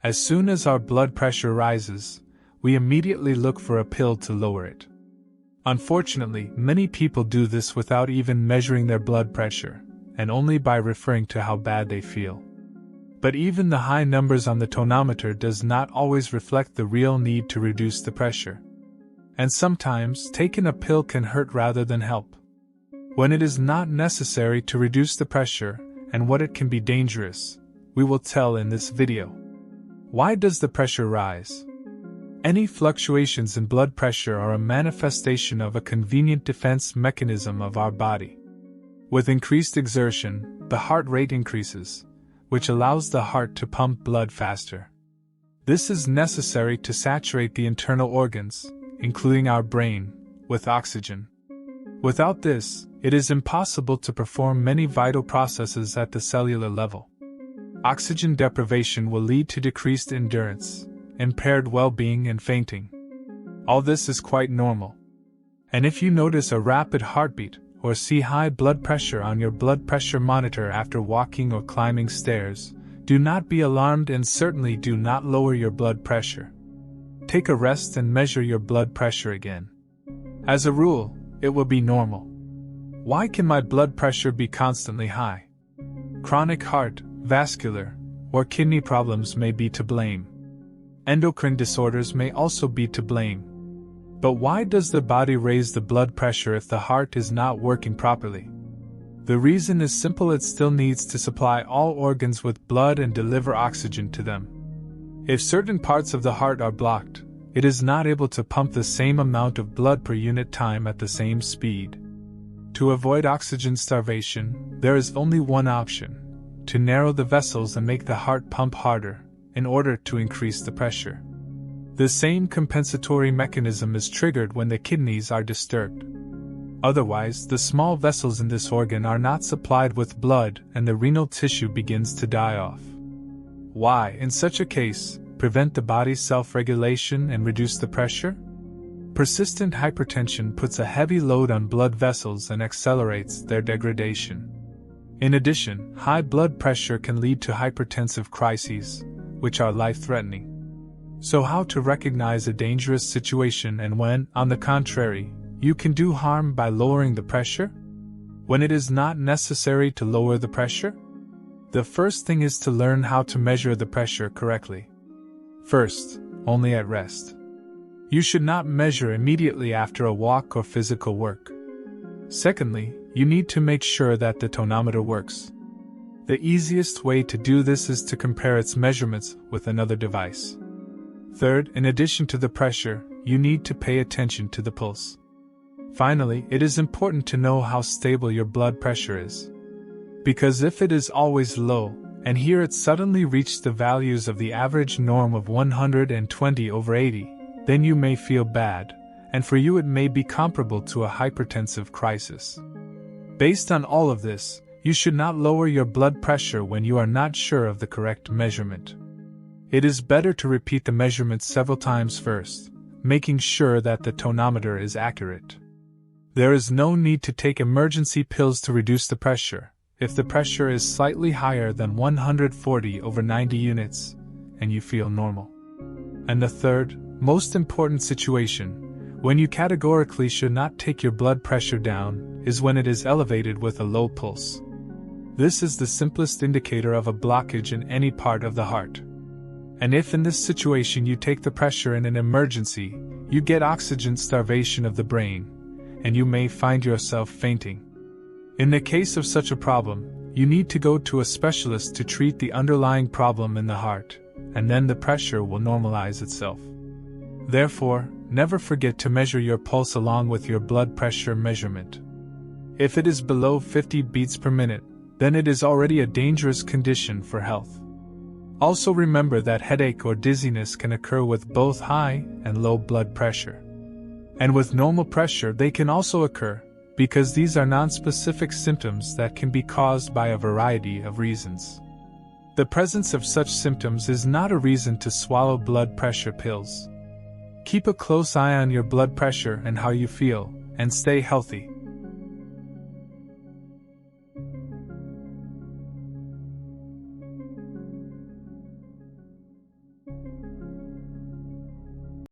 As soon as our blood pressure rises, we immediately look for a pill to lower it. Unfortunately, many people do this without even measuring their blood pressure, and only by referring to how bad they feel. But even the high numbers on the tonometer does not always reflect the real need to reduce the pressure. And sometimes, taking a pill can hurt rather than help. When it is not necessary to reduce the pressure, and what it can be dangerous, we will tell in this video. Why does the pressure rise? Any fluctuations in blood pressure are a manifestation of a convenient defense mechanism of our body. With increased exertion, the heart rate increases, which allows the heart to pump blood faster. This is necessary to saturate the internal organs, including our brain, with oxygen. Without this, it is impossible to perform many vital processes at the cellular level. Oxygen deprivation will lead to decreased endurance, impaired well-being, and fainting. All this is quite normal. And if you notice a rapid heartbeat or see high blood pressure on your blood pressure monitor after walking or climbing stairs, do not be alarmed and certainly do not lower your blood pressure. Take a rest and measure your blood pressure again. As a rule, it will be normal. Why can my blood pressure be constantly high? Chronic heart, vascular, or kidney problems may be to blame. Endocrine disorders may also be to blame. But why does the body raise the blood pressure if the heart is not working properly? The reason is simple: it still needs to supply all organs with blood and deliver oxygen to them. If certain parts of the heart are blocked, it is not able to pump the same amount of blood per unit time at the same speed. To avoid oxygen starvation, there is only one option: to narrow the vessels and make the heart pump harder, in order to increase the pressure. The same compensatory mechanism is triggered when the kidneys are disturbed. Otherwise, the small vessels in this organ are not supplied with blood and the renal tissue begins to die off. Why, in such a case, prevent the body's self-regulation and reduce the pressure? Persistent hypertension puts a heavy load on blood vessels and accelerates their degradation. In addition, high blood pressure can lead to hypertensive crises, which are life-threatening. So how to recognize a dangerous situation and when, on the contrary, you can do harm by lowering the pressure? When it is not necessary to lower the pressure? The first thing is to learn how to measure the pressure correctly. First, only at rest. You should not measure immediately after a walk or physical work. Secondly, you need to make sure that the tonometer works. The easiest way to do this is to compare its measurements with another device. Third, in addition to the pressure, you need to pay attention to the pulse. Finally, it is important to know how stable your blood pressure is. Because if it is always low, and here it suddenly reached the values of the average norm of 120/80, then you may feel bad, and for you it may be comparable to a hypertensive crisis. Based on all of this, you should not lower your blood pressure when you are not sure of the correct measurement. It is better to repeat the measurement several times first, making sure that the tonometer is accurate. There is no need to take emergency pills to reduce the pressure, if the pressure is slightly higher than 140/90 units, and you feel normal. And the third, most important situation, when you categorically should not take your blood pressure down, is when it is elevated with a low pulse. This is the simplest indicator of a blockage in any part of the heart. And if in this situation you take the pressure in an emergency, you get oxygen starvation of the brain, and you may find yourself fainting. In the case of such a problem, you need to go to a specialist to treat the underlying problem in the heart, and then the pressure will normalize itself. Therefore, never forget to measure your pulse along with your blood pressure measurement. If it is below 50 beats per minute, then it is already a dangerous condition for health. Also remember that headache or dizziness can occur with both high and low blood pressure. And with normal pressure they can also occur, because these are non-specific symptoms that can be caused by a variety of reasons. The presence of such symptoms is not a reason to swallow blood pressure pills. Keep a close eye on your blood pressure and how you feel, and stay healthy.